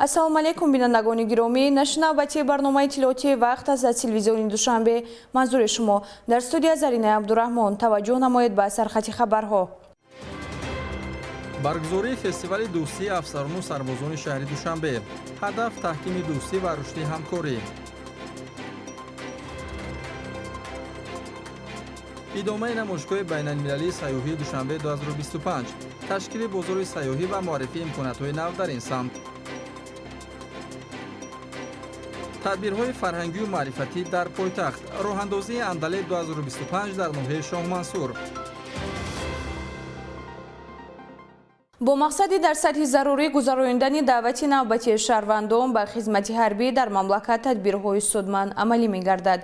ассалому алейкум бинандагони гиромӣ, нашр навбати барномаи иттилоотии вақт аз телевизиони Душанбе манзури шумо. Дар студия Зарина Абдурахмон. Таваҷҷӯҳ намоед ба сархати хабарҳо. баргузории фестивали дӯстии афсарону сарбозони шаҳри Душанбе. ҳадаф таҳкими дӯстӣ ва рушди ҳамкорӣ. идомаи намоишгоҳи байналмилалии сайёҳии Душанбе 2025, ташкили бозори сайёҳӣ ва муаррифии имконатҳои нав дар ин самт. тадбирҳои фарҳангию маърифатӣ дар пойтахт. роҳандозии Андале 2025 дар ноҳияи Шоҳмансур. бо мақсади дар сатҳи зарурӣ гузарондани даъвати навбати шаҳрвандон ба хизмати ҳарбӣ дар мамлакат тадбирҳои судманд амалӣ мегардад.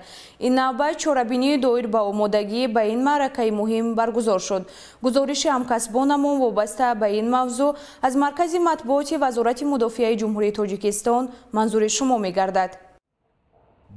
Ин навбат чорабинии доир ба омодагӣ ба ин маъракаи муҳим баргузор шуд. гузориши ҳамкасбонамон вобаста ба ин мавзӯъ аз маркази матбуоти Вазорати Мудофиаи Ҷумҳурии Тоҷикистон манзури шумо мегардад.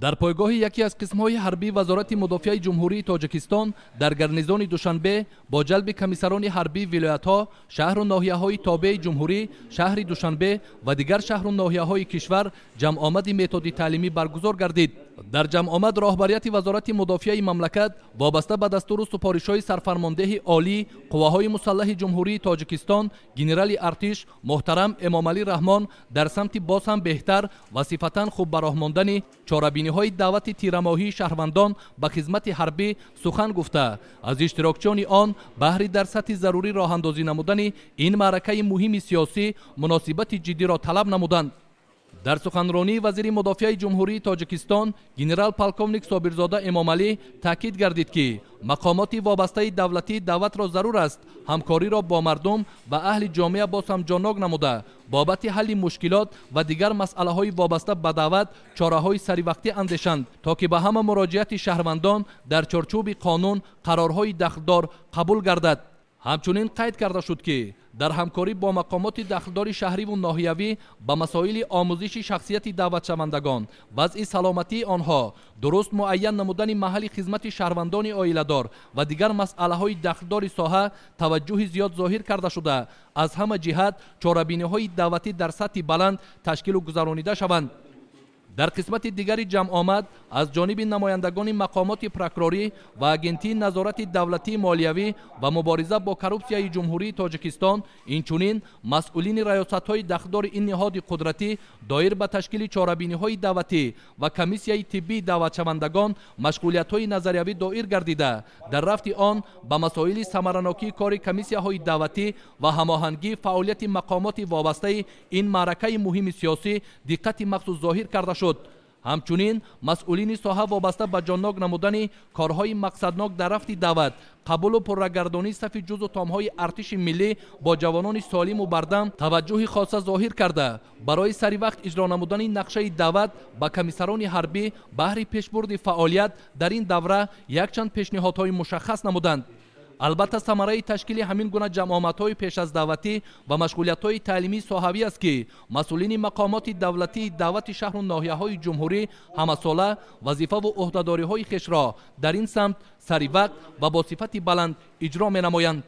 дар пойгоҳи яке аз қисмҳои ҳарбии Вазорати Мудофиаи Ҷумҳурии Тоҷикистон дар гарнизони Душанбе бо ҷалби комиссарони ҳарбии вилоятҳо, шаҳру ноҳияҳои тобеи ҷумҳурӣ, шаҳри Душанбе ва дигар шаҳру ноҳияҳои кишвар ҷамъомади методи таълимӣ баргузор гардид. дар ҷамъомад роҳбарияти Вазорати Мудофиаи мамлакат вобаста ба дастуру супоришҳои сарфармондеҳи олии Қувваҳои мусаллаҳи Ҷумҳурии Тоҷикистон генерали артиш муҳтарам Эмомалӣ Раҳмон дар самти боз ҳам беҳтар ва сифатан хуб ба роҳ мондани чорабиниҳои даъвати тирамоҳии шаҳрвандон ба хизмати ҳарбӣ сухан гуфта, аз иштирокчиёни он баҳри дар сатҳи зарурӣ роҳандозӣ намудани ин маъракаи муҳими сиёсӣ муносибати ҷиддиро талаб намуданд. дар суханронии вазири мудофиаи ҷумҳурии Тоҷикистон генерал полковник Собирзода Эмомалӣ таъкид гардид ки мақомоти вобастаи давлатӣ даъватро зарур аст ҳамкориро бо мардум ва аҳли ҷомеа боз ҳам ҷоннок намуда бобати ҳалли мушкилот ва дигар масъалаҳои вобаста ба даъват чораҳои саривақтӣ андешанд, то ки ба ҳама муроҷиати шаҳрвандон дар чорчӯби қонун қарорҳои дахлдор қабул гардад. ҳамчунин қайд карда шуд ки дар ҳамкорӣ бо мақомоти дахлдори шаҳриву ноҳиявӣ ба масоили омӯзиши шахсияти даъватшавандагон, вазъи саломатии онҳо, дуруст муайян намудани маҳалли хизмати шаҳрвандони оиладор ва дигар масъалаҳои дахлдори соҳа таваҷҷӯҳи зиёд зоҳир карда шуда аз ҳама ҷиҳат чорабиниҳои даъватӣ дар сатҳи баланд ташкилу гузаронида шаванд. дар қисмати дигари ҷамъомад аз ҷониби намояндагони мақомоти прокурорӣ ва агентии назорати давлатии молиявӣ ва мубориза бо коррупсияи Ҷумҳурии Тоҷикистон, инчунин масъулини раёсатҳои дахлдори ин ниҳоди қудратӣ доир ба ташкили чорабиниҳои даъватӣ ва комиссияи тиббии даъватшавандагон машғулиятҳои назариявӣ доир гардида, дар рафти он ба масоили самаранокии кори комиссияҳои даъватӣ ва ҳамоҳангии фаъолияти мақомоти вобастаи ин маъракаи муҳими сиёсӣ диққати махсус зоҳир карда шуд. ҳамчунин масъулини соҳа вобаста ба ҷоннок намудани корҳои мақсаднок дар рафти даъват, қабулу пуррагардонии сафи ҷузу томҳои артиши миллӣ бо ҷавонони солиму бардам таваҷҷӯҳи хоса зоҳир карда барои саривақт иҷро намудани нақшаи даъват ба комиссарони ҳарбӣ баҳри пешбурди фаъолият дар ин давра якчанд пешниҳодҳои мушаххас намуданд. албатта самараи ташкили ҳамин гуна ҷамъомадҳои пеш аз давлатӣ ва машғулиятҳои таълимии соҳавӣ аст ки масъулини мақомоти давлатии даъвати шаҳру ноҳияҳои ҷумҳурӣ ҳамасола вазифаву ӯҳдадориҳои хешро дар ин самт саривақт ва бо сифати баланд иҷро менамоянд.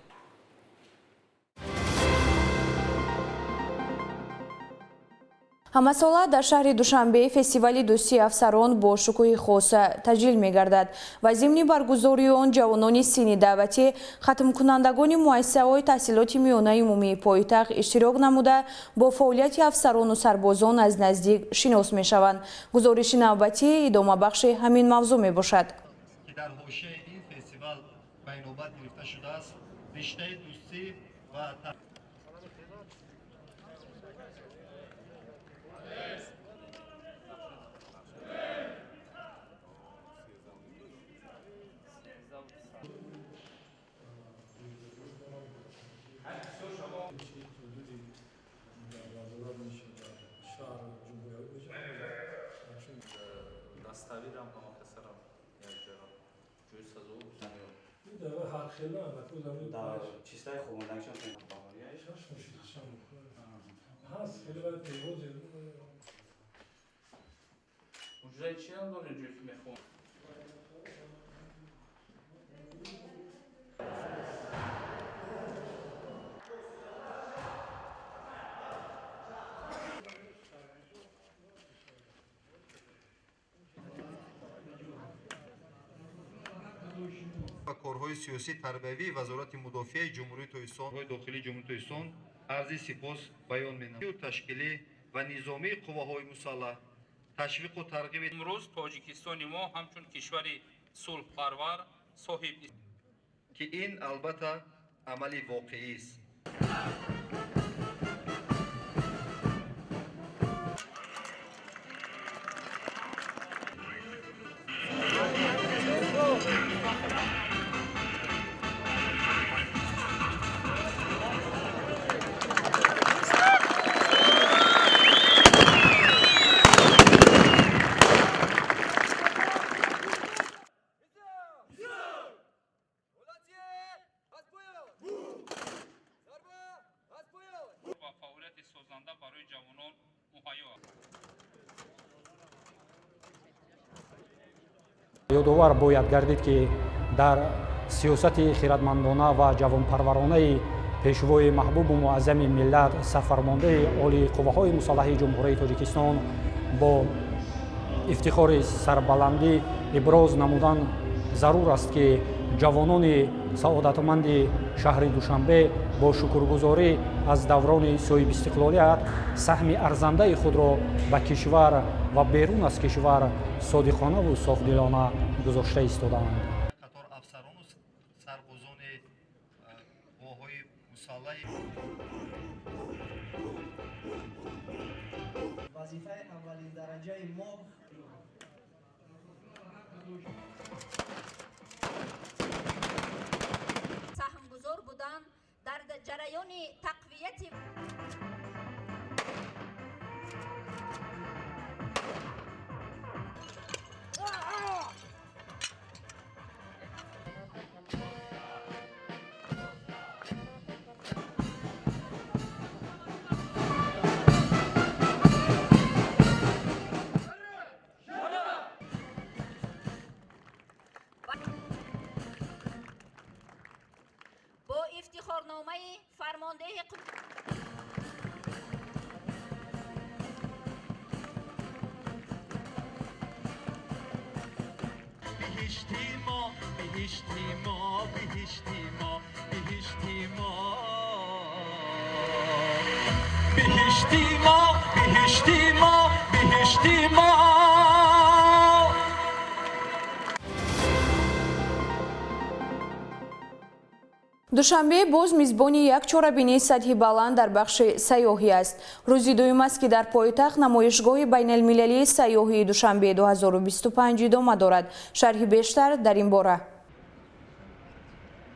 ҳамасола дар шаҳри Душанбе фестивали дӯстии афсарон бо шукӯҳи хос таҷлил мегардад ва зимни баргузории он ҷавонони синни даъватӣ хатмкунандагони муассисаҳои таҳсилоти миёнаи умумии пойтахт иштирок намуда бо фаъолияти афсарону сарбозон аз наздик шинос мешаванд. гузориши навбатӣ идомабахши ҳамин мавзӯъ мебошад. дар ҳошияи ин фестивал ба инобат гирифта шудааст риштаи дӯстӣ ва чистаи хубондагишон уҷраи чи ҳам доред ҷӯи ки мехоҳам و کارهای سیاسی تربیوی وزارت مدافع جمهوری تاجیکستان و داخلی جمهوری تاجیکستان عرض سپاس بیان می‌نمایم. تشکیلی و نظامی قواهای مسلح تشویق و ترغیب امروز تاجیکستان ما همچون کشوری صلح پرور صاحب که این البته عملی واقعی است. و فعالیت سازنده برای جوانان مهیا است. یادآور باید گردید که در سیاست خردمندانه و جوانپرورانه پیشوای محبوب و معظم ملت سرفرمانده عالی قواهای مسلح جمهوری تاجیکستان با افتخار سربلندی ابراز نمودن ضرور است که جوانان سعادتمند شهر دوشنبه با شکرگزاری از دوران صاحب استقلالیت سهم ارزنده خود را به کشور و بیرون از کشور صادقانه و صافدلانه گذاشته ایستادند. قطار افسران و سربازان قواهای مسلح وظیفه اولین درجه ما سهمگزار بودند در جریان تقویت با افتخارنامه فرمانده بهشتی ما بهشتی ما بهشتی ما بهشتی ما بهشتی ما بهشتی ما بهشتی ما. душанбе боз мизбони як чорабинии сатҳи баланд дар бахши сайёҳӣ аст. рӯзи дуюм аст ки дар пойтахт намоишгоҳи байналмилалии сайёҳии душанбе 2025 идома дорад. шарҳи бештар дар ин бора.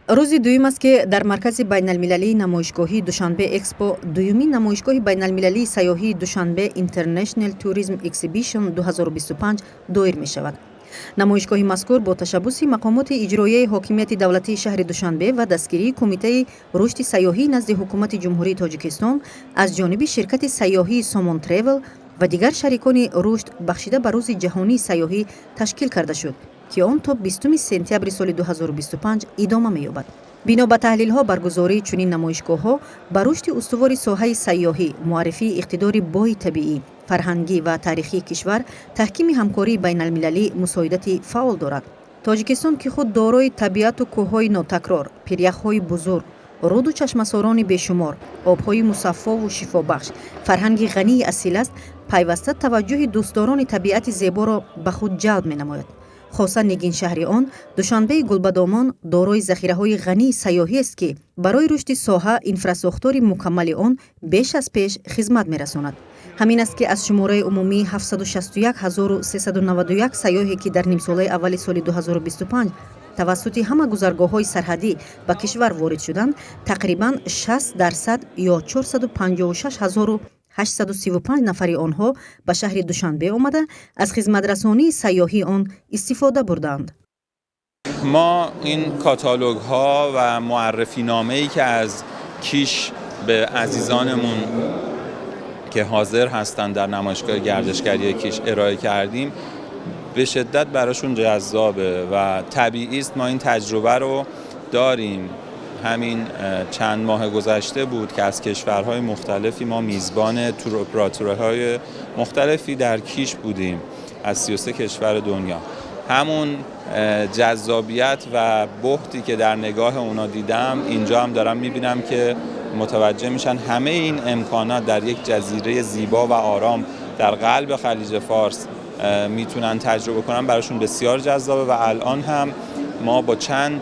рӯзи дуюм аст ки дар маркази байналмилалии намоишгоҳии душанбе экспо дуюмин намоишгоҳи байналмилалии сайёҳии душанбе International Tourism Exhibition 2025 доир мешавад. намоишгоҳи мазкур бо ташаббуси мақомоти иҷроияи ҳокимияти давлатии шаҳри душанбе ва дастгирии кумитаи рушди сайёҳӣ назди ҳукумати ҷумҳурии тоҷикистон аз ҷониби ширкати сайёҳии Somon Travel ва дигар шарикони рушд бахшида ба рӯзи ҷаҳонии сайёҳӣ ташкил карда шуд ки он то 20 сентябри соли 2025 идома меёбад. бино ба таҳлилҳо баргузории чунин намоишгоҳҳо ба рушди устувори соҳаи сайёҳӣ, муаррифии иқтидори бои табиӣ, фарҳангӣ ва таърихии кишвар, таҳкими ҳамкории байналмилалӣ мусоидати фаъол дорад. тоҷикистон ки худ дорои табиату кӯҳҳои нотакрор, пиряхҳои бузург, руду чашмасорони бешумор, обҳои мусаффову шифобахш, фарҳанги ғании асил аст, пайваста таваҷҷӯҳи дӯстдорони табиати зеборо ба худ ҷалб менамояд. хосан нигин шаҳри он, душанбеи гулбадомон дорои захираҳои ғании сайёҳӣ аст ки барои рушди соҳа инфрасохтори мукаммали он беш аз пеш хизмат мерасонад. ҳамин аст ки аз шумораи умумии 761391 сайёҳе ки дар нимсолаи аввали соли 2025 тавассути ҳама гузаргоҳҳои сарҳадӣ ба кишвар ворид шуданд, тақрибан 60% ё 456835 нафари онҳо ба шаҳри душанбе омада аз хизматрасонии сайёҳии он истифода бурданд. ما این کاتالوگ ها و معرفی نامه ای که از کیش به عزیزانمون که حاضر هستند در نمایشگاه گردشگری کیش ارائه کردیم به شدت براشون جذابه و طبیعی است ما این تجربه رو داریم. همین چند ماه گذشته بود که از کشورهای مختلفی ما میزبان تور اپراتورهای مختلفی در کیش بودیم از 33 کشور دنیا همون جذابیت و بحتی که در نگاه اونا دیدم اینجا هم دارم میبینم که متوجه میشن همه این امکانات در یک جزیره زیبا و آرام در قلب خلیج فارس میتونن تجربه کنن، براشون بسیار جذابه. و الان هم ما با چند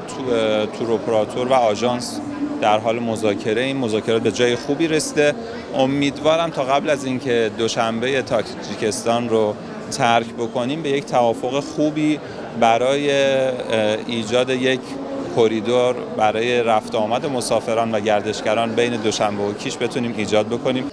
تور اپراتور و آژانس در حال مذاکره، این مذاکرات به جای خوبی رسیده. امیدوارم تا قبل از اینکه دوشنبه تاجیکستان رو ترک بکنیم به یک توافق خوبی برای ایجاد یک کریدور برای رفت آمد مسافران و گردشگران بین دوشنبه و کیش بتونیم ایجاد بکنیم.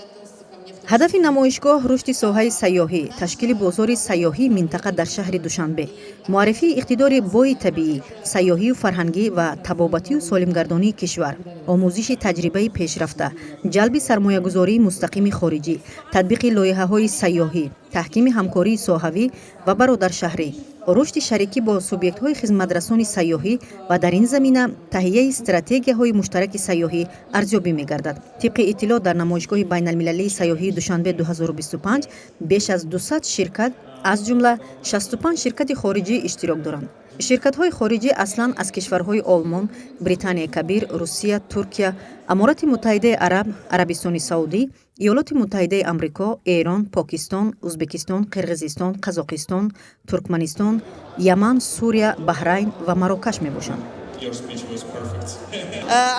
هدف نمایشگاه رشد ساحه سیاحی، تشکیل بازار سیاحی منطقه در شهر دوشنبه، معرفی اقتدار بوی طبیعی، سیاحی و فرهنگی و طبابتی و سالمگردانی کشور، آموزش تجربه پیشرفته، جلب سرمایه‌گذاری مستقیم خارجی، تطبیق لایحه‌های سیاحی، تحکیم همکاری ساحوی و برادرشهری، رشد شریکی با سوبیکت‌های خدمترسان سیاحی و در این زمینه تهیه استراتژی‌های مشترک سیاحی ارزیابی می‌گردد. طبق اطلاع در نمایشگاه بین‌المللی سیاحی دوشنبه 2025 بیش از 200 شرکت از جمله 65 شرکت خارجی اشتراک دارند. شرکت‌های خارجی اصلاً از کشورهای آلمان، بریتانیای کبیر، روسیه، ترکیه، امارات متحده عرب، عربستان سعودی، ایالات متحده آمریکا، ایران، پاکستان، ازبکستان، قرقیزستان، قزاقستان، ترکمنستان، یمن، سوریه، بحرین و مراکش میباشند.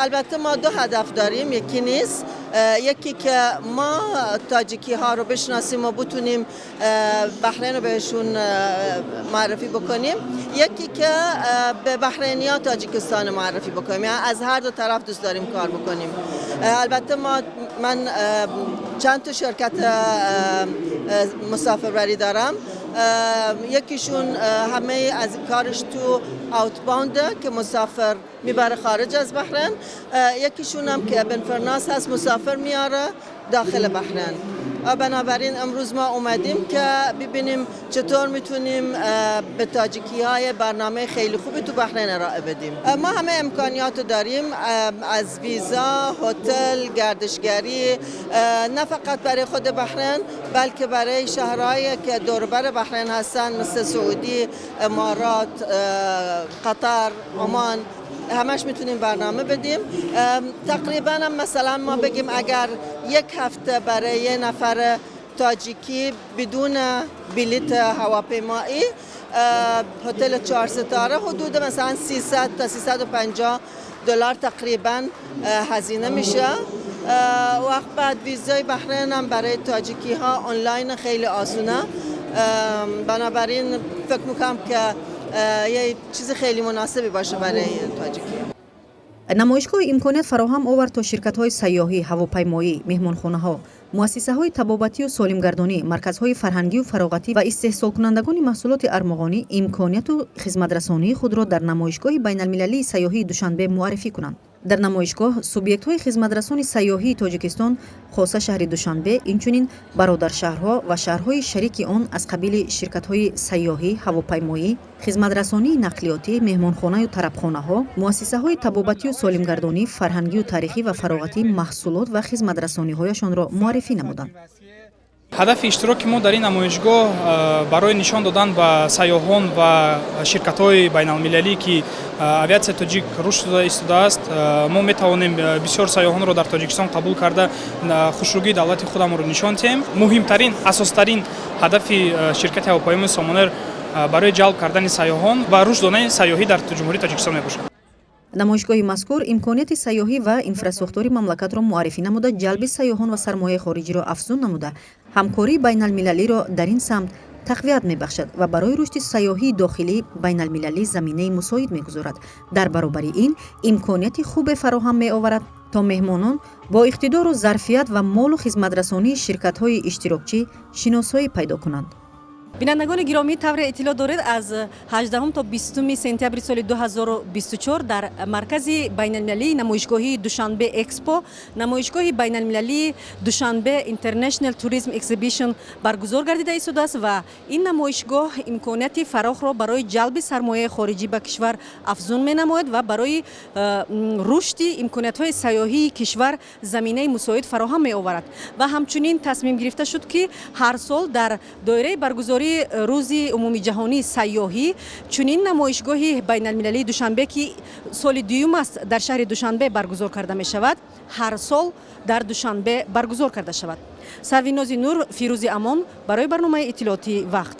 البته ما دو هدف داریم، یکی نیست، یکی که ما تاجیکی ها رو بشناسیم و بتونیم بحرین رو بهشون معرفی بکنیم، یکی که به بحرینی ها تاجیکستان معرفی بکنیم، یعنی از هر دو طرف دوست داریم کار بکنیم. البته من چند تا شرکت مسافربری دارم، یکیشون همه از کارش تو آوتباونده که مسافر میبره خارج از بحرین، یکیشون هم که ابن فرناس هست مسافر میاره داخل بحرین. بنابراین امروز ما اومدیم که ببینیم چطور میتونیم به تاجیکی های برنامه خیلی خوبی تو بحرین ارائه بدیم. ما همه امکانیات داریم، از ویزا، هتل، گردشگری، نه فقط برای خود بحرین بلکه برای شهرهایی که دوربر بحرین هستن مثل سعودی، امارات، قطر، عمان، همش میتونیم برنامه بدیم. تقریبا هم مثلا ما بگیم اگر یک هفته برای یه نفر تاجیکی بدون بلیت هواپیمایی هتل 4 ستاره حدود مثلا 300 تا 350 دلار تقریبا هزینه میشه. وقت بعد ویزای بحرین هم برای تاجیکی ها آنلاین خیلی آسونه، بنابراین فکر میکنم که یه چیز خیلی مناسبی باشه برای تاجیکی. نمایشگاه امکانات فراهم آورد تا شرکت‌های سیاحی، هواپیمایی، مهمانخانه‌ها، مؤسسه‌های طبابتی و سالمگردانی، مرکزهای فرهنگی و فراغتی و استحصال کنندگان محصولات ارمغانی امکانات و خدمترسانی خود را در نمایشگاه بین‌المللی سیاحی دوشنبه معرفی کنند. در نمایشگاه سوبیکت‌های خدمترسان سیاحی تاجیکستان خاصه شهر دوشنبه، اینچنین برادرشهرها و شهرهای شریک آن از قبیل شرکت‌های سیاحی، هواپیمایی، خدمترسانی نقلیاتی، مهمانخانه و طربخانه‌ها، مؤسسه‌های طبابتی و سالمگردانی، فرهنگی و تاریخی و فراغتی محصولات و خدمترسانی‌هایشان را معرفی نمودند. هدف اشتراک ما در این نمایشگاه برای نشان دادن به سیاحان و شرکت‌های بین‌المللی که авиация تاجیک رشد ایستاده است، ما می‌توانیم بسیار سیاحان را در تاجیکستان قبول کرده خوشرویی دولت خودمان را نشان دهیم. مهمترین، اساس‌ترین هدف شرکت هواپیمای سامانر برای جلب کردن سیاحان و رشد دادن سیاحی در جمهوری تاجیکستان میباشد. نمایشگاه مذکور امکانات سیاحی و اینفرаструктури مملکت را معرفی نموده، جلب سیاحان و سرمایه خارجی را افزون نموده، همکاری بین‌المللی را در این سمت تقویت می‌بخشد و برای رشد سیاحی داخلی بین‌المللی زمینه مساعد می‌گذارد. در برابر این امکانات خوب فراهم می‌آورد تا مهمانان با اقتدار و ظرفیت و مال و خدمترسانی شرکت‌های اشتراکچی شناسایی پیدا کنند. بینندگان گرامی، طور اطلاع دارید از 18 تا 20 سپتامبر سال 2024 در مرکز بین‌المللی نمایشگاهی دوشنبه اکسپو، نمایشگاه بین‌المللی دوشنبه اینترنشنال توریسم اکزیبیشن برگزار گردیده ایستاده است و این نمایشگاه امکانات فراخ را برای جلب سرمایه خارجی به کشور افزون می‌نماید و برای رشد امکانات‌های سیاحی کشور زمینه مساعد فراهم می‌آورد و همچنین تصمیم گرفته شد که هر سال در دایره برگزاری ҷойгоҳи рӯзи умумии ҷаҳонии сайёҳӣ чунин намоишгоҳи байналмилалии душанбе ки соли дуюм аст дар шаҳри душанбе баргузор карда мешавад ҳар сол дар душанбе баргузор карда шавад. Сарвинози Нур, Фирузи Амон барои барномаи иттилоъоти Вақт.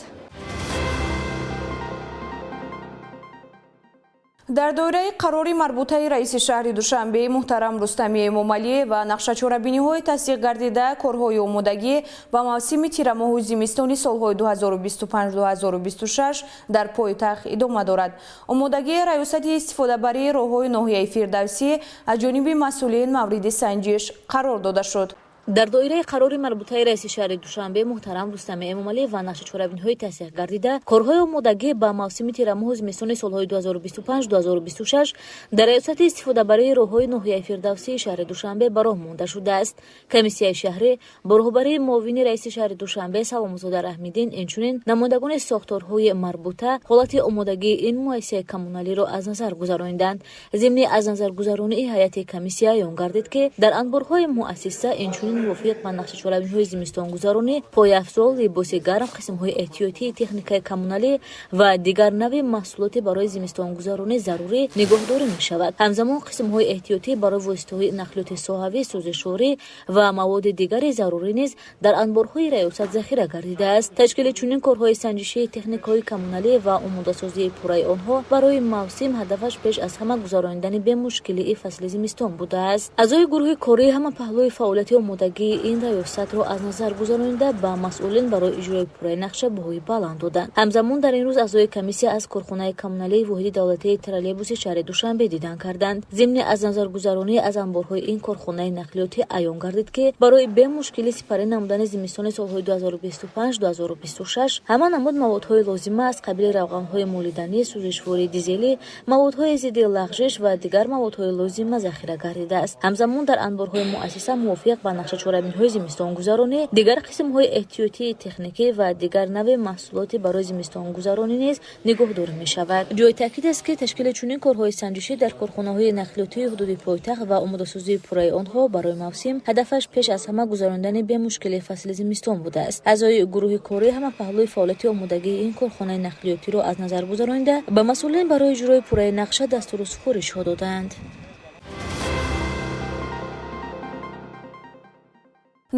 дар доираи қарори марбутаи раиси шаҳри Душанбе муҳтарам Рустами Эмомалӣ ва нақшачорабиниҳои тасдиқ гардида корҳои омодагӣ ба мавсими тирамоҳу зимистони солҳои 2025-2026 дар пойтахт идома дорад. Омодагии раёсати истифодабарии роҳҳои ноҳияи Фирдавсӣ аз ҷониби масъулин мавриди санҷиш қарор дода шуд. дар доираи қарори марбутаи раиси шаҳри Душанбе муҳтарам Рустами Эмомалӣ ва нақшачорабиниҳои тасдиқ гардида корҳои омодагӣ ба мавсими тирамоҳу зимистони солҳои 2025-2026 дар раёсати истифодабарии роҳҳои ноҳияи Фирдавсии шаҳри Душанбе ба роҳ монда шудааст. Комиссияи шаҳрӣ бо роҳбарии муовини раиси шаҳри Душанбе Саломзода Раҳмиддин инчунин намояндагони сохторҳои марбута ҳолати омодагии ин муассисаи коммуналиро аз назар гузаронинданд. Зимни аз назаргузаронии ҳайати комиссия аён гардид ки дар анборҳои муассиса инчунин мувофиқ ба нақшачорабиниҳои зимистонгузаронӣ пойафзол, либоси гарм, қисмҳои эҳтиётии техникаи коммуналӣ ва дигар нави маҳсулоти барои зимистонгузаронӣ зарурӣ нигоҳдорӣ мешавад. ҳамзамон қисмҳои эҳтиётӣ барои воситаҳои нақлиёти соҳавӣ, сӯзишворӣ ва маводи дигари зарурӣ низ дар анборҳои раёсат захира гардидааст. ташкили чунин корҳои санҷишии техникаҳои коммуналӣ ва омодасозии пурраи онҳо барои мавсим ҳадафаш пеш аз ҳама гузарондани бемушкилии фасли зимистон будааст. аъзои гурӯҳи кории ҳамапаҳлӯи фаъолияти омодагии ин раёсатро аз назар гузаронда ба масъулин барои иҷрои пурраи нақша боҳои баланд доданд. ҳамзамон дар ин рӯз аъзои комиссия аз корхонаи коммуналии воҳиди давлатии троллейбуси шаҳри Душанбе дидан карданд. зимни аз назаргузаронӣ аз анборҳои ин корхонаи нақлиётӣ аён гардид ки барои бемушкилӣ сипарӣ намудани зимистони солҳои 2025-2026 ҳама намуд маводҳои лозима аз қабили равғанҳои молиданӣ, сӯзишвори дизелӣ, маводҳои зидди лағжиш ва дигар маводҳои лозима захира гардидааст. ҳамзамон дар анборҳои муассиса мувофиқ ба нақшачорабиниҳои зимистонгузаронӣ, дигар қисмҳои эҳтиётии техникӣ ва дигар нави маҳсулоти барои зимистонгузаронӣ низ нигоҳдорӣ мешавад. ҷои таъкид аст ки ташкили чунин корҳои санҷишӣ дар корхонаҳои нақлиётии ҳудуди пойтахт ва омодасозии пурраи онҳо барои мавсим ҳадафаш пеш аз ҳама гузарондани бемушкилии фасли зимистон будааст. аъзои гурӯҳи кории ҳамапаҳлӯи фаъолияти омодагии ин корхонаи нақлиётиро аз назар гузаронда ба масъулин барои иҷрои пурраи нақша дастуру супоришҳо доданд.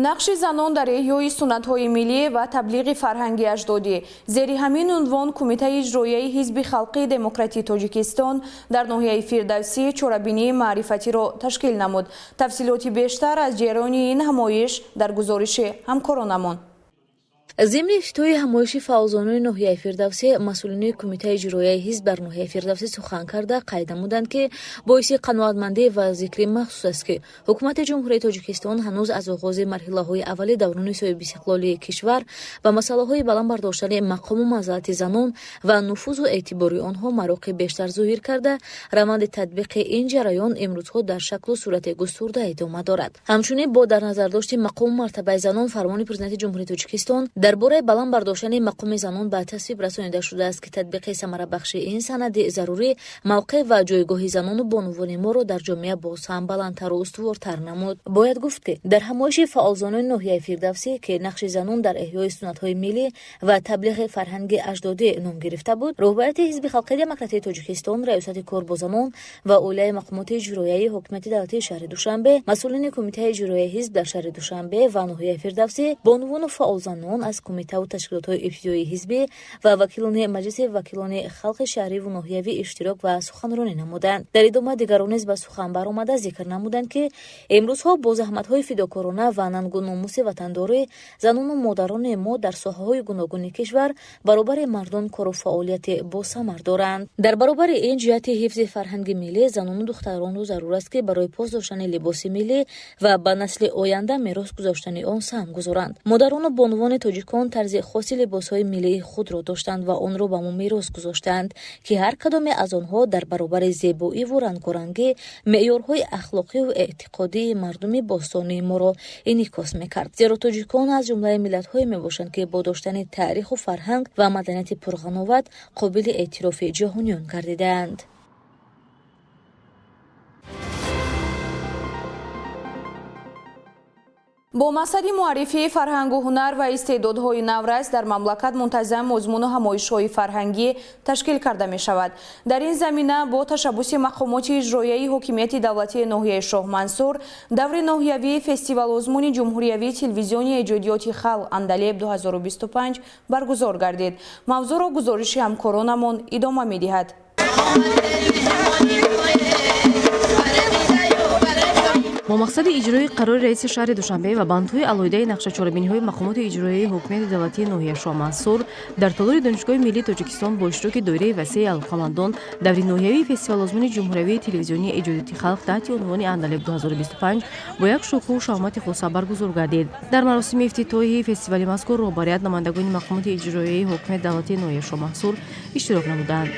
нақши занон дар эҳёи суннатҳои миллӣ ва таблиғи фарҳанги аҷдодӣ. зери ҳамин унвон Кумитаи иҷроияи Ҳизби халқии демократии Тоҷикистон дар ноҳияи Фирдавсӣ чорабинии маърифатиро ташкил намуд. тафсилоти бештар аз ҷараёни ин ҳамоиш дар гузориши ҳамкоронамон. зимни ифтитоҳи ҳамоиши фаъолзонони ноҳияи Фирдавсӣ масъулини Кумитаи иҷроияи ҳизб дар ноҳияи Фирдавсӣ сухан карда қайд намуданд ки боиси қаноатмандӣ ва зикри махсус аст ки ҳукумати ҷумҳурии Тоҷикистон ҳанӯз аз оғози марҳилаҳои аввали даврони соҳиби истиқлолии кишвар ба масъалаҳои баланд бардоштани мақому манзилати занон ва нуфузу эътибори онҳо мароқи бештар зоҳир карда, раванди татбиқи ин ҷараён имрӯзҳо дар шаклу сурати густурда идома дорад. ҳамчунин бо дар назардошти мақому мартабаи занон фармони Президенти ҷумҳурии Тоҷикистон дар бораи баланд бардоштани мақоми занон ба тасвиб расонида шудааст ки татбиқи самарабахши ин санади зарурӣ мавқеъ ва ҷойгоҳи занону бонувони моро дар ҷомеа боз ҳам баландтару устувортар намуд. бояд гуфт ки дар ҳамоиши фаъолзонони ноҳияи Фирдавсӣ ки нақши занон дар эҳёи суннатҳои миллӣ ва таблиғи фарҳанги аҷдодӣ ном гирифта буд, роҳбарияти Ҳизби халқии демократии Тоҷикистон, раёсати кор бо занон ва оилаи мақомоти иҷроияи ҳокимияти давлатии шаҳри Душанбе, масъулини Кумитаи иҷроияи ҳизб дар шаҳри Душанбе ва ноҳияи Фирдавсӣ, бонувону фаъолзанон аз кумитаву ташкилотҳои ибтидоии ҳизбӣ ва вакилони маҷлиси вакилони халқи шаҳриву ноҳиявӣ иштирок ва суханронӣ намуданд. дар идома дигарон низ ба сухан баромада зикр намуданд ки имрӯзҳо бо заҳматҳои фидокорона ва нангу номуси ватандорӣ занону модарони мо дар соҳаҳои гуногуни кишвар баробари мардон кору фаъолияти босамар доранд. дар баробари ин ҷиҳати ҳифзи фарҳанги миллӣ занону духтаронро зарур аст ки барои поз доштани либоси миллӣ ва ба насли оянда мерос гузоштани он саҳм гузоранд. модарону бонувони тоҷикон тарзи хоси либосҳои миллии худро доштанд ва онро ба мо мерос гузоштанд ки ҳар кадоме аз онҳо дар баробари зебоиву рангорангӣ меъёрҳои ахлоқиву эътиқодии мардуми бостонии моро инъикос мекард. зеро тоҷикон аз ҷумлаи миллатҳое мебошанд ки бо доштани таъриху фарҳанг ва маданияти пурғановат қобили эътирофи ҷаҳониён гардидаанд. бо мақсади муаррифии фарҳангу ҳунар ва истеъдодҳои наврас дар мамлакат мунтазам озмуну ҳамоишҳои фарҳангӣ ташкил карда мешавад. Дар ин замина бо ташаббуси мақомоти иҷроияи ҳокимияти давлатии ноҳияи Шоҳмансур даври ноҳиявии фестивал озмуни ҷумҳуриявии телевизиони эҷодиёти халқ Андалеб 2025 баргузор гардид. мавзӯъро гузориши ҳамкоронамон идома медиҳад. با مقصد اجرای قرار رئیس شهر دوشنبه و بندهای علایده نقشه‌چاربینی‌های مقامات اجرایی حکومت دولتی ناحیه شاهمنصور در تالار دانشگاه ملی تاجیکستان با اشتراک دایره وسیع علاقه‌مندان دوری ناحیوی فستیوال آزمون جمهوری تلویزیونی ایجادیاتی خلق تحت عنوان اندلب 2025 با یک شکوه و شهامت خاص برگزار گردید. در مراسم افتتاحی فستیوال مذکور رهبریت نمایندگان مقامات اجرایی حکومت دولتی ناحیه شاهمنصور اشتراک نمودند.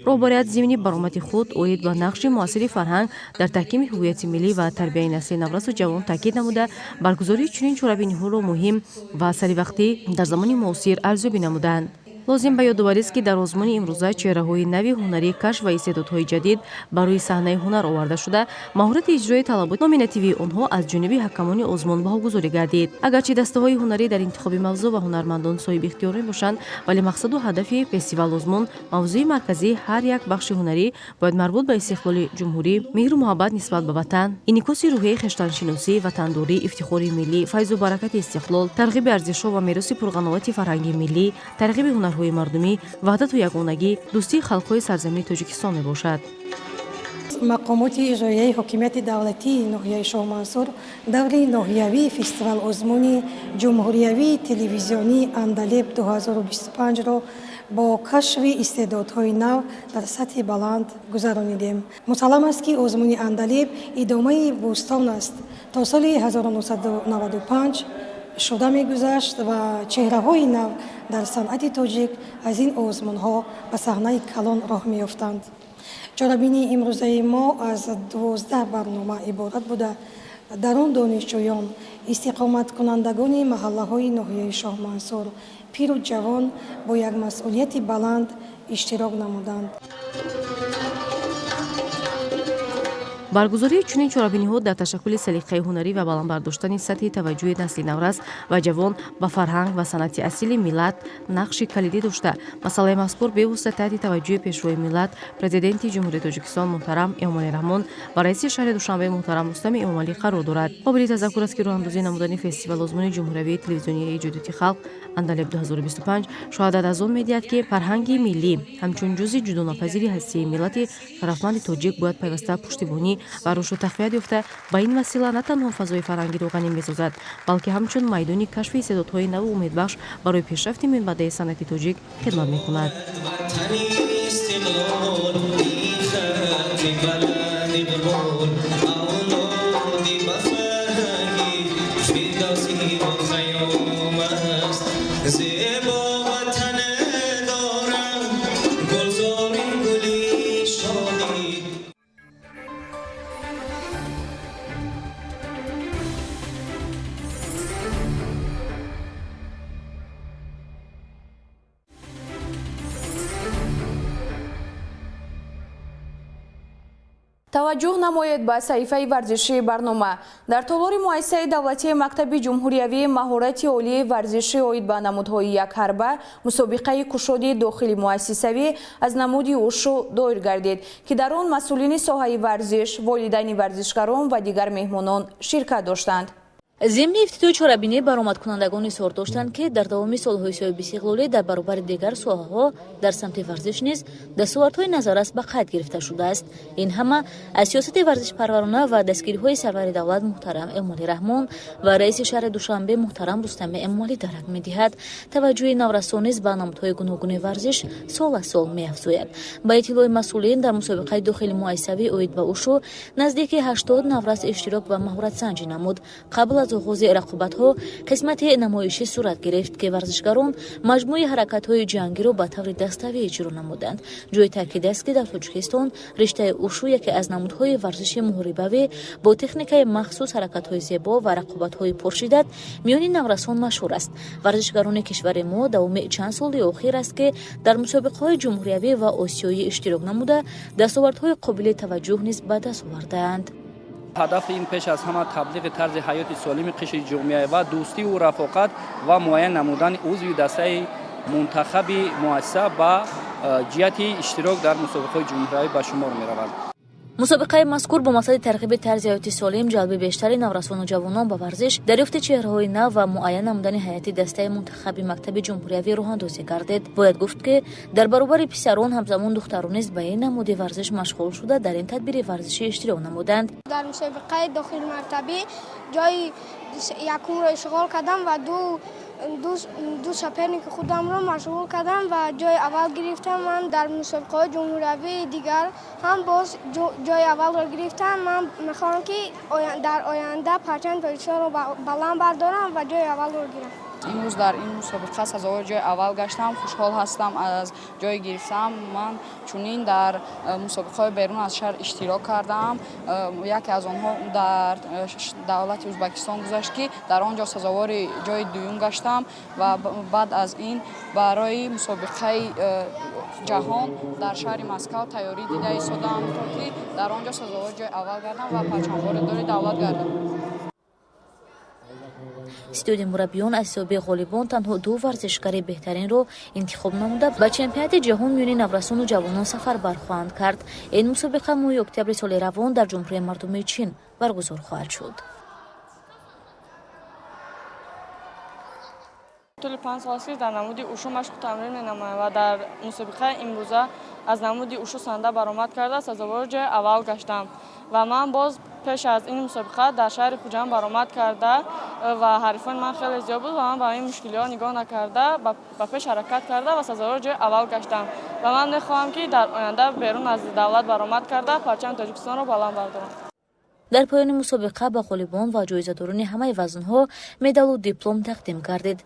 رهبریت ضمن برآمد خود اوید و نقش مؤثر فرهنگ در تحکیم هویت ملی و تربیت نسل نوروز و جوان تاکید نموده برگزاری چنین چورابینی‌ها را مهم و سریع در زمان معاصر ارزیابی نمودند. لازم به یادآوری است که در آزمون امروزه چهره‌های نوی هنری کشف و استعدادهای جدید برای صحنه هنر آورده شده، مهارت اجرای طلبات نامیناتیوی آنها از جانب حکمان آزمون به‌گذاری گردید. اگرچه دسته‌های هنری در انتخاب موضوع و هنرمندان صاحب اختیار باشند، ولی مقصد و هدف فستیوال آزمون موضوع مرکزی هر یک بخش هنری باید مربوط به استقلال جمهوری، مهر و محبت نسبت به وطن، انعکاس روحیه خویشتن‌شناسی، وطن‌داری، افتخار ملی، فیض و برکت استقلال، ترغیب ارزش‌ها و میراث پرقنوات فرهنگی ملی، ترغیب هنرهای مردمی، وحدت و یگانگی، دوستی خلق‌های سرزمین تاجیکستان میباشد. مقامات اجرایی حکومت دولتی ناحیه شاهمنصور دوره ناحیوی فستیوال آزمون جمهوری تلویزیونی اندلب 2025 را با کشف استعدادهای نو در سطح بلند گذرانیدیم. مسلم است که آزمون اندلب ادامه بوستان است. تا سال 1995 شده می‌گذشت و چهره‌های نو در صنعت تاجیک از این آزمون‌ها به صحنه کلان راه می‌افتند. چارابینی امروزه ما از 12 برنامه عبارت بوده. در آن دانشجویان، استقامت کنندگان محله‌های ناحیه شاهمنصور، پیر و جوان با یک مسئولیت بلند اشتراک نمودند. برگزاری چنین چورابینی‌ها در تشکل سلیقه هنری و بلند برداشتن سطح توجه نسل نوروز و جوان به فرهنگ و صنعت اصیل ملت نقش کلیدی داشته. مسئله مذکور به واسطه تحت توجه پیشروی ملت پرزیدنت جمهوری تاجیکستان محترم امامعلی رحمان و رئیس شهر دوشنبه محترم رستم امامعلی قرار دارد. قابل تذکر است که راهاندازی نمودن فستیوال آزمون جمهوری تلویزیونی ایجادیاتی خلق اندلب 2025 شهادت از آن می‌دهد که فرهنگ ملی همچون جزء جداگانه‌پذیر هستی ملت شرفمند تاجیک باید پیوسته پشتیبانی و رشد و تقویت یافته با این وسیله نه تنها فضای فرهنگی را غنی می‌سازد، بلکه همچون میدانی کشف استعدادهای نو و امیدبخش برای پیشرفت منبع صنعت تاجیک خدمت می‌کند. توجه نماید به صحیفه ورزشی برنامه. در طالار مؤسسه دولتی مکتب جمهوریوی مهارت عالی ورزشی اوید به نمودهای یک حربه مسابقه کشادی داخلی مؤسسوی از نمودی اوشو دایر گردید که در آن مسئولین ساحه ورزش، والدین ورزشکاران و دیگر مهمانان شرکت داشتند. ضمن افتتاح چارابینی برآمدکنندگان اظهار داشتند که در دوام سالهای صاحب استقلالی در برابر دیگر ساحه‌ها در سمت ورزش نیز دستاوردهای نظارت به قید گرفته شده است. این همه از سیاست ورزش پرورانه و دستگیری‌های سرور دولت محترم امامعلی رحمان و رئیس شهر دوشنبه محترم رستم امامعلی درک می‌دهد توجه نورسانیز به نمودهای گوناگون ورزش سال از سال می‌افزاید. با اطلاع مسئولین در مسابقه داخلی مؤسسوی اوید به اوشو نزدیک 80 نورس اشتراک و مهارت سنجی نمود. قبل از аз оғози рақобатҳо қисмати намоишӣ сурат гирифт ки варзишгарон маҷмӯи ҳаракатҳои ҷангиро ба таври даставӣ иҷро намуданд. ҷои таъкид аст ки дар Тоҷикистон риштаи ушу яке аз намудҳои варзиши муҳорибавӣ бо техникаи махсус, ҳаракатҳои зебо ва рақобатҳои пуршиддат миёни наврасон машҳур аст. варзишгарони кишвари мо давоми чанд соли охир аст ки дар мусобиқаҳои ҷумҳуриявӣ ва осиёӣ иштирок намуда дастовардҳои қобили таваҷҷӯҳ низ ба даст овардаанд. ҳадафи ин пеш аз ҳама таблиғи тарзи ҳаёти солими қишри ҷомеа ва дӯстиву рафоқат ва муайян намудани узви дастаи мунтахаби муассиса ба ҷиҳати иштирок дар мусобиқаҳои ҷумҳуриявӣ ба шумор мераванд. мусобиқаи мазкур бо мақсади тарғиби тарзи ҳаёти солим, ҷалби бештари наврасону ҷавонон ба варзиш, дарёфти чеҳраҳои нав ва муайян намудани ҳайати дастаи мунтахаби мактаби ҷумҳуриявӣ роҳандозӣ гардид. Бояд гуфт ки дар баробари писарон ҳамзамон духтарон низ ба ин намуди варзиш машғул шуда дар ин тадбири варзишӣ иштирок намуданд. дар мусобиқаи дохили мактабӣ ҷои якумро ишғол кардам ва ду соперники худамро машғул кардам ва ҷои аввал гирифтам. Ман дар мусобиқаҳои ҷумҳуриявии дигар ҳам боз ҷои аввалро гирифтам. Ман мехоҳам ки дар оянда парчами Тоҷикистонро баланд бардорам ва ҷои аввалро гирам. имрӯз дар ин мусобиқа сазовори ҷои аввал гаштам. хушҳол ҳастам аз ҷои гирифтам. Ман чунин дар мусобиқаҳои берун аз шаҳр иштирок кардам. яке аз онҳо дар давлати Ӯзбекистон гузашт ки дар он ҷо сазовори ҷои дуюм гаштам ва баъд аз ин барои мусобиқаи ҷаҳон дар шаҳри Москав тайёрӣ дида истодам то ки дар он ҷо сазовори ҷои аввал гардам ва парчамбордори давлат гардам. студияи мураббиён аз ҳисоби ғолибон танҳо ду варзишгари беҳтаринро интихоб намуда ба чемпионати ҷаҳон миёни наврасону ҷавонон сафарбар хоҳанд кард. ин мусобиқа моҳи октябри соли равон дар ҷумҳурияи мардумии Чин баргузор хоҳад шуд. طول 5 سال است در نمودی اوشو مشق تمرین می‌نمایم و در مسابقه امروزه از نمودی اوشو سنده برآمد کرده سزاوار جای اول گشتم و من باز پیش از این مسابقه در شهر خوجند برآمد کرده و حریفان من خیلی زیاد بود و من به این مشکلات نگاه نکرده با پیش حرکت کرده و سزاوار جای اول گشتم و من می‌خواهم که در آینده بیرون از دولت برآمد کرده پرچم تاجیکستان را بلند بردارم. дар поёни мусобиқа ба ғолибон ва ҷоизадорони ҳамаи вазнҳо медалу диплом тақдим гардид.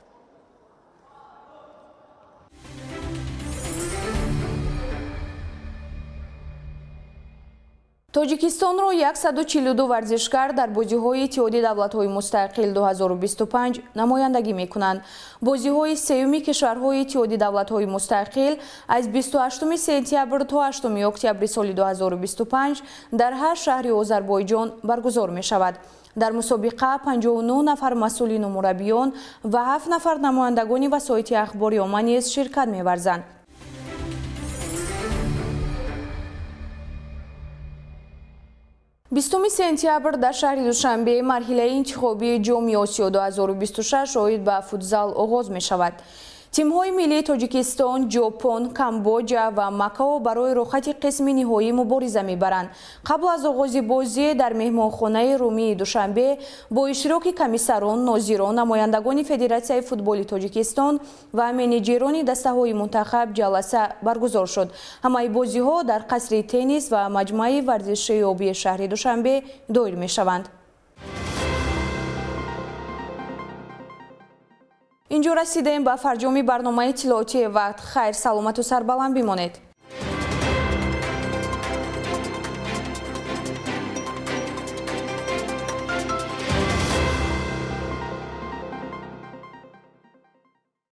тоҷикистонро 142 варзишгар дар бозиҳои иттиҳоди давлатҳои мустақил 2025 намояндагӣ мекунанд. бозиҳои сеюми кишварҳои иттиҳоди давлатҳои мустақил аз 28 сентябр то 8 октябри соли 2025 дар 8 шаҳри Озарбойҷон баргузор мешавад. дар мусобиқа 59 нафар масъулину мураббиён ва 7 нафар намояндагони васоити ахбори омма низ ширкат меварзанд. 20 сентябр дар шаҳри Душанбе марҳилаи интихобии ҷоми Осиё 2026 оид ба футзал оғоз мешавад. тимҳои миллии Тоҷикистон, Ҷопон, Камбоҷа ва Макао барои рохати қисми ниҳоӣ мубориза мебаранд. қабл аз оғози бозӣ дар меҳмонхонаи Румии Душанбе бо иштироки комиссарон, нозирон, намояндагони Федератсияи футболи Тоҷикистон ва менеҷерони дастаҳои мунтахаб ҷаласа баргузор шуд. ҳамаи бозиҳо дар қасри теннис ва маҷмӯаи варзишии обии шаҳри Душанбе доир мешаванд. инҷо расидаем ба фарҷоми барномаи иттилоотии вақт. хайр, саломату сарбаланд бимонед.